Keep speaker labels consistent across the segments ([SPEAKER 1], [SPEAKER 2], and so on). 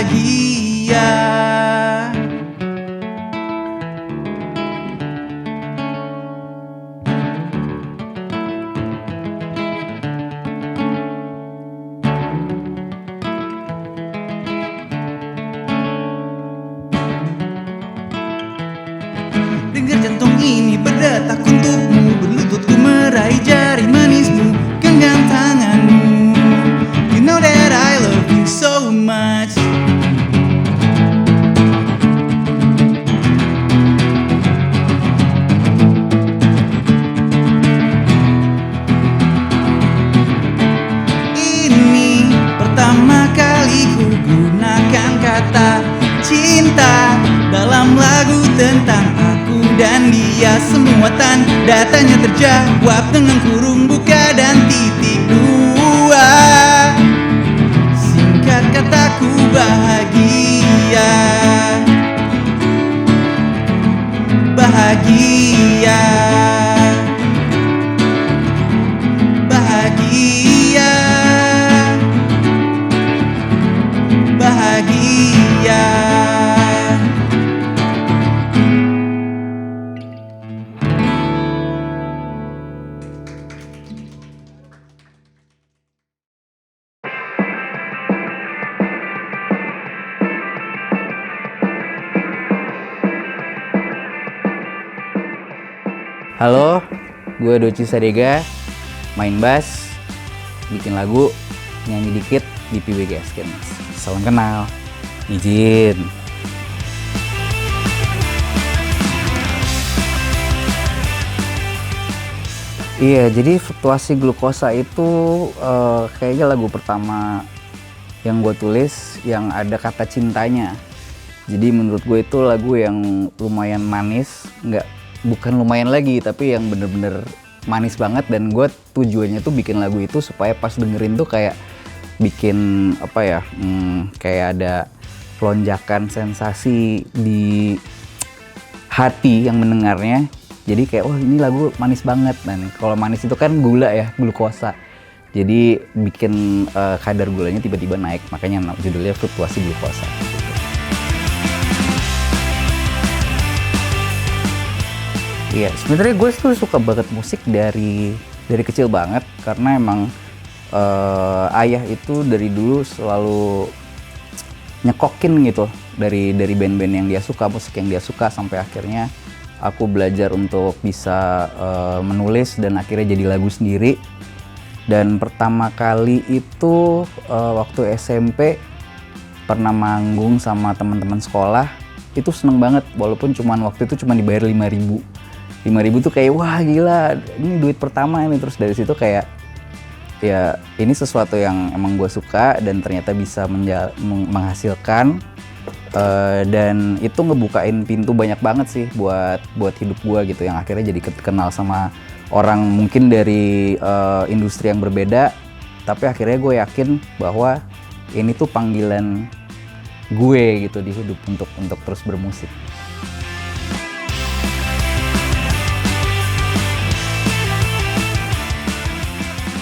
[SPEAKER 1] bahagia. Dengar jantung ini berdetak untukmu, berlututku meraih jari manismu, genggam tanganmu. You know that I love you so much. Ini pertama kali ku gunakan kata cinta dalam lagu tentang aku dan dia. Semua tanda-tanya terjawab dengan kurung buka dan titik dua. Singkat kataku bahagia. Bahagia. Bahagia. Bahagia.
[SPEAKER 2] Halo, gue Doci Sadega, main bass, bikin lagu, nyanyi dikit di PWG Skins. Salam kenal, izin. Iya, jadi Fluktuasi Glukosa itu kayaknya lagu pertama yang gue tulis yang ada kata cintanya. Jadi menurut gue itu lagu yang lumayan manis, bukan lumayan lagi, tapi yang bener-bener manis banget. Dan gue tujuannya tuh bikin lagu itu supaya pas dengerin tuh kayak bikin kayak ada lonjakan sensasi di hati yang mendengarnya. Jadi kayak ini lagu manis banget. Dan kalau manis itu kan gula ya, glukosa. Jadi bikin kadar gulanya tiba-tiba naik, makanya judulnya Fluktuasi Glukosa. Iya, sebenarnya gue tuh suka banget musik dari kecil banget, karena emang ayah itu dari dulu selalu nyekokin gitu dari band-band yang dia suka, musik yang dia suka, sampai akhirnya aku belajar untuk bisa menulis dan akhirnya jadi lagu sendiri. Dan pertama kali itu waktu SMP pernah manggung sama teman-teman sekolah, itu seneng banget, walaupun waktu itu cuma dibayar 5.000 tuh kayak wah gila, ini duit pertama ini. Terus dari situ kayak ya ini sesuatu yang emang gue suka dan ternyata bisa menghasilkan, dan itu ngebukain pintu banyak banget sih buat hidup gue gitu, yang akhirnya jadi kenal sama orang mungkin dari industri yang berbeda, tapi akhirnya gue yakin bahwa ini tuh panggilan gue gitu di hidup untuk terus bermusik.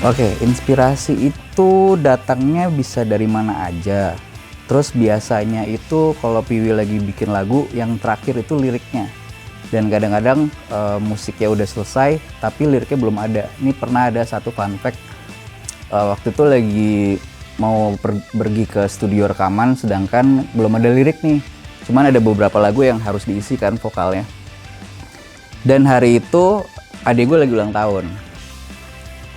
[SPEAKER 2] Oke, inspirasi itu datangnya bisa dari mana aja. Terus biasanya itu kalau Piwi lagi bikin lagu, yang terakhir itu liriknya. Dan kadang-kadang musiknya udah selesai, tapi liriknya belum ada. Ini pernah ada satu fun fact, waktu itu lagi mau pergi ke studio rekaman, sedangkan belum ada lirik nih. Cuman ada beberapa lagu yang harus diisi kan vokalnya. Dan hari itu adik gue lagi ulang tahun.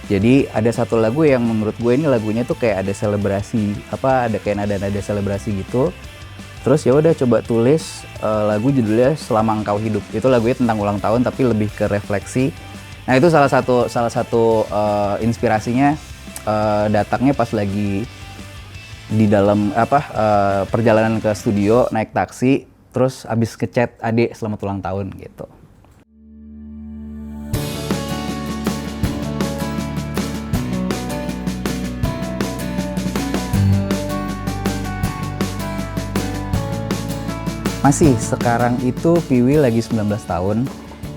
[SPEAKER 2] Jadi ada satu lagu yang menurut gue ini lagunya tuh kayak ada selebrasi, ada kayak nada-nada selebrasi gitu. Terus ya udah coba tulis lagu judulnya Selama Engkau Hidup. Itu lagunya tentang ulang tahun tapi lebih ke refleksi. Nah itu salah satu inspirasinya datangnya pas lagi di dalam perjalanan ke studio naik taksi, terus abis ngechat adik selamat ulang tahun gitu. Masih, sekarang itu Piwi lagi 19 tahun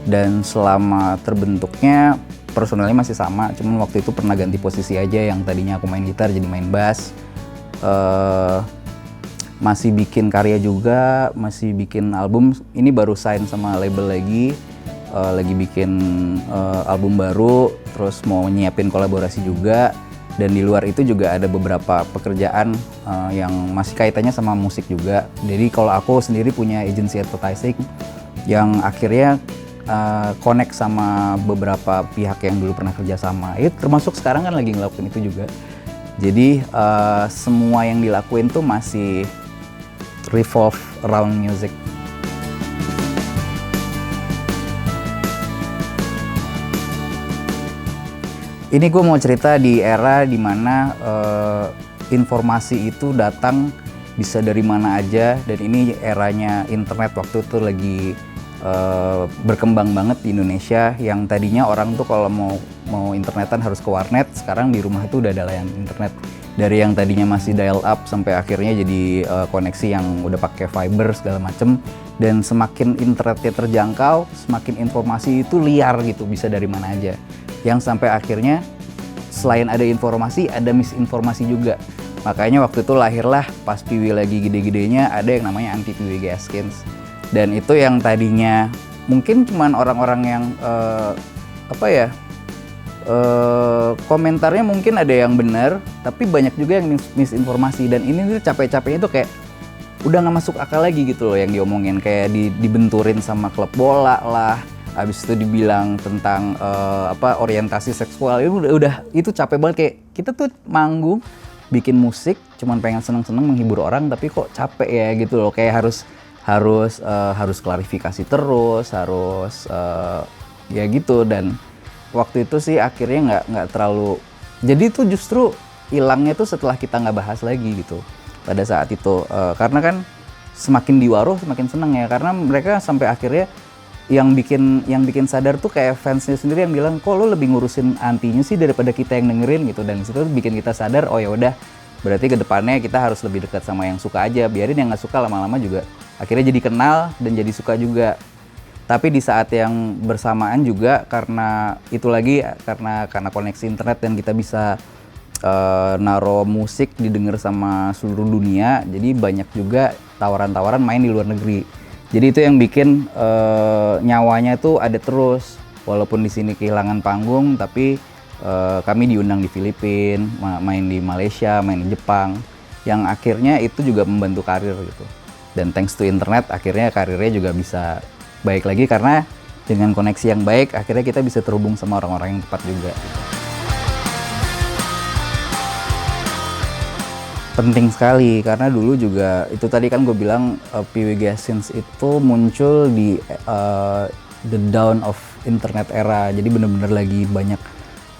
[SPEAKER 2] dan selama terbentuknya personalnya masih sama, cuman waktu itu pernah ganti posisi aja, yang tadinya aku main gitar jadi main bass. masih bikin karya juga, masih bikin album. Ini baru sign sama label lagi bikin album baru, terus mau nyiapin kolaborasi juga. Dan di luar itu juga ada beberapa pekerjaan yang masih kaitannya sama musik juga. Jadi kalau aku sendiri punya agency advertising yang akhirnya connect sama beberapa pihak yang dulu pernah kerja sama. Termasuk sekarang kan lagi ngelakuin itu juga. Jadi semua yang dilakuin tuh masih revolve around music. Ini gue mau cerita di era dimana informasi itu datang bisa dari mana aja, dan ini eranya internet waktu itu lagi berkembang banget di Indonesia. Yang tadinya orang tuh kalau mau internetan harus ke warnet, sekarang di rumah itu udah ada layanan internet. Dari yang tadinya masih dial up sampai akhirnya jadi koneksi yang udah pakai fiber segala macem. Dan semakin internetnya terjangkau, semakin informasi itu liar gitu, bisa dari mana aja. Yang sampai akhirnya selain ada informasi, ada misinformasi juga. Makanya waktu itu lahirlah pas Piwi lagi gede-gedenya ada yang namanya anti Piwi Gaskins. Dan itu yang tadinya mungkin cuman orang-orang yang komentarnya mungkin ada yang benar, tapi banyak juga yang misinformasi. Dan ini tuh capek-capeknya tuh kayak udah nggak masuk akal lagi gitu loh yang diomongin, kayak dibenturin sama klub bola lah, habis itu dibilang tentang orientasi seksual. Itu capek banget. Kayak kita tuh manggung bikin musik cuman pengen seneng-seneng menghibur orang, tapi kok capek ya gitu loh, kayak harus klarifikasi terus, harus ya gitu. Dan waktu itu sih akhirnya nggak terlalu, jadi itu justru hilangnya tuh setelah kita nggak bahas lagi gitu pada saat itu. Karena kan semakin diwaruh semakin seneng ya, karena mereka sampai akhirnya yang bikin sadar tuh kayak fansnya sendiri yang bilang, kok lo lebih ngurusin antinya sih daripada kita yang dengerin gitu. Dan situ bikin kita sadar, oh ya udah, berarti kedepannya kita harus lebih dekat sama yang suka aja, biarin yang nggak suka lama-lama juga akhirnya jadi kenal dan jadi suka juga. Tapi di saat yang bersamaan juga, karena itu lagi karena koneksi internet dan kita bisa naro musik didengar sama seluruh dunia, jadi banyak juga tawaran-tawaran main di luar negeri. Jadi itu yang bikin nyawanya tuh ada terus, walaupun di sini kehilangan panggung, tapi kami diundang di Filipina, main di Malaysia, main di Jepang, yang akhirnya itu juga membantu karir gitu. Dan thanks to internet akhirnya karirnya juga bisa baik lagi, karena dengan koneksi yang baik akhirnya kita bisa terhubung sama orang-orang yang tepat juga. Penting sekali, karena dulu juga itu tadi kan gue bilang Piwi Gaskins itu muncul di the dawn of internet era. Jadi bener-bener lagi banyak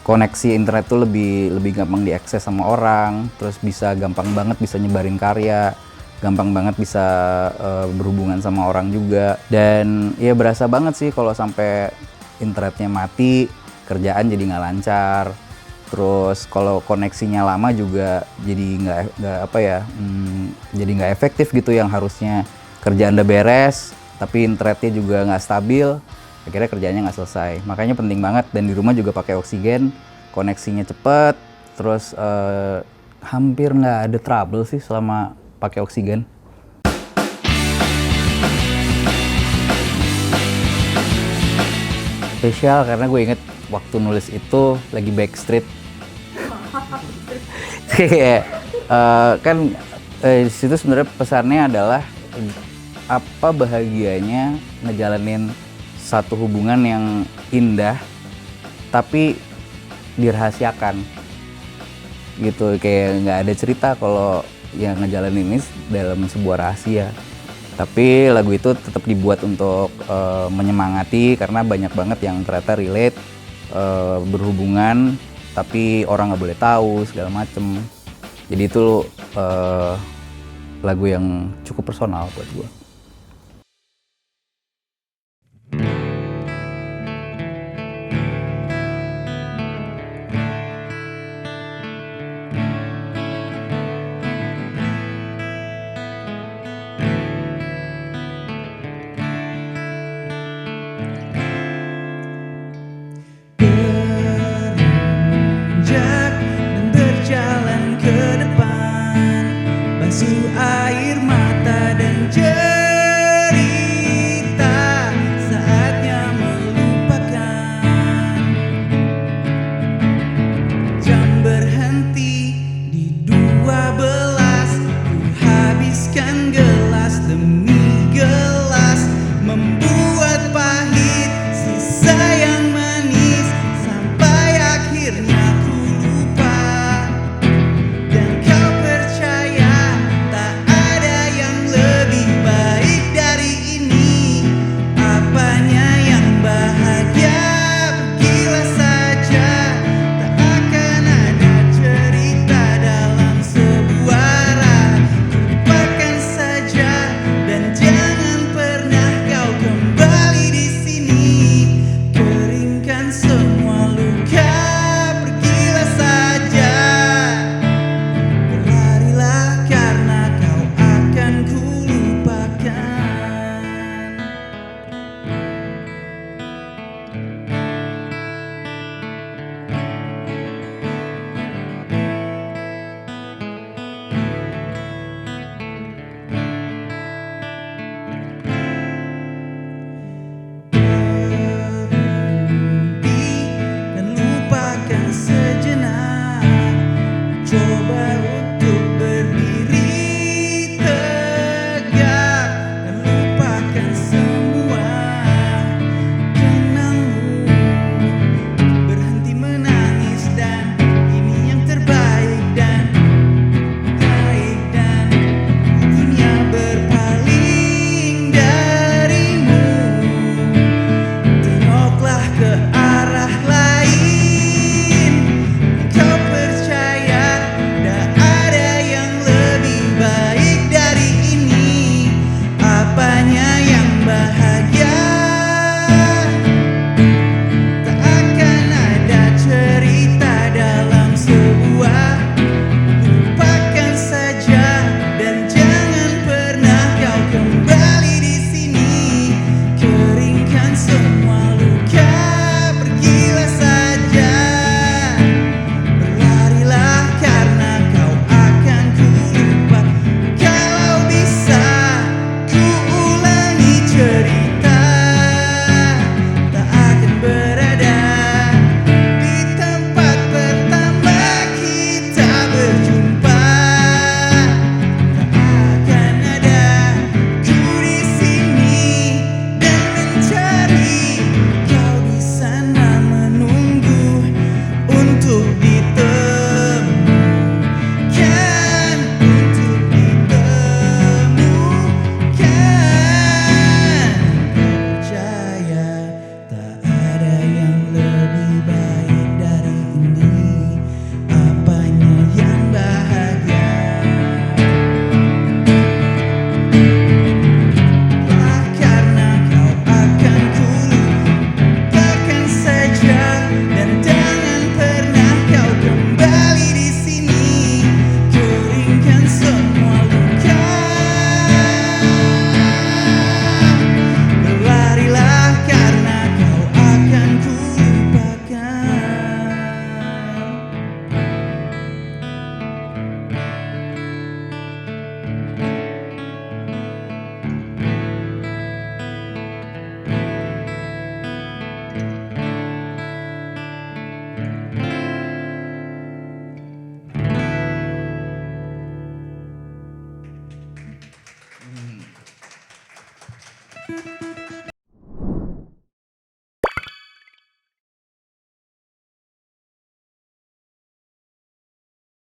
[SPEAKER 2] koneksi internet tuh lebih gampang diakses sama orang, terus bisa gampang banget bisa nyebarin karya, gampang banget bisa berhubungan sama orang juga. Dan ya berasa banget sih kalau sampai internetnya mati, kerjaan jadi nggak lancar. Terus kalau koneksinya lama juga jadi jadi nggak efektif gitu. Yang harusnya kerjaan udah beres tapi internetnya juga nggak stabil, akhirnya kerjanya nggak selesai. Makanya penting banget, dan di rumah juga pakai oksigen, koneksinya cepet, terus hampir nggak ada trouble sih selama pakai oksigen. Spesial karena gue inget waktu nulis itu lagi backstreet. Kan di situ sebenarnya pesannya adalah apa bahagianya ngejalanin satu hubungan yang indah tapi dirahasiakan gitu. Kayak nggak ada cerita kalau yang ngejalanin ini dalam sebuah rahasia. Tapi lagu itu tetap dibuat untuk menyemangati, karena banyak banget yang ternyata relate, berhubungan tapi orang nggak boleh tahu segala macem. Jadi itu lagu yang cukup personal buat gue.
[SPEAKER 1] Beranjak dan berjalan ke depan, basuh air mata Coba untuk berdiri tegak dan lupakan semua kenangmu. Berhenti menangis dan ini yang terbaik dan baik, dan dunia berpaling darimu. Tengoklah ke arah lain, kau percaya tak ada yang lebih baik dari ini. Apanya yang bahagia? Tak akan ada cerita dalam sebuah. Lupakan saja dan jangan pernah kau kembali di sini. Keringkan semua luka, pergilah saja. Berlarilah karena kau akan ku lupa. Kalau bisa ku ulangi cerita, tak akan berada di tempat pertama kita berjumpa. Tak akan ada ku di sini dan mencari kau di sana, menunggu untuk ditemukan, untuk ditemukan. Percaya tak ada yang lebih baik dari ini. Apanya yang bahagia? Karena kau akan ku lupakan saja dan jangan pernah kau kembali di sini. Keringkan semua luka, berlarilah karena kau akan ku lupakan.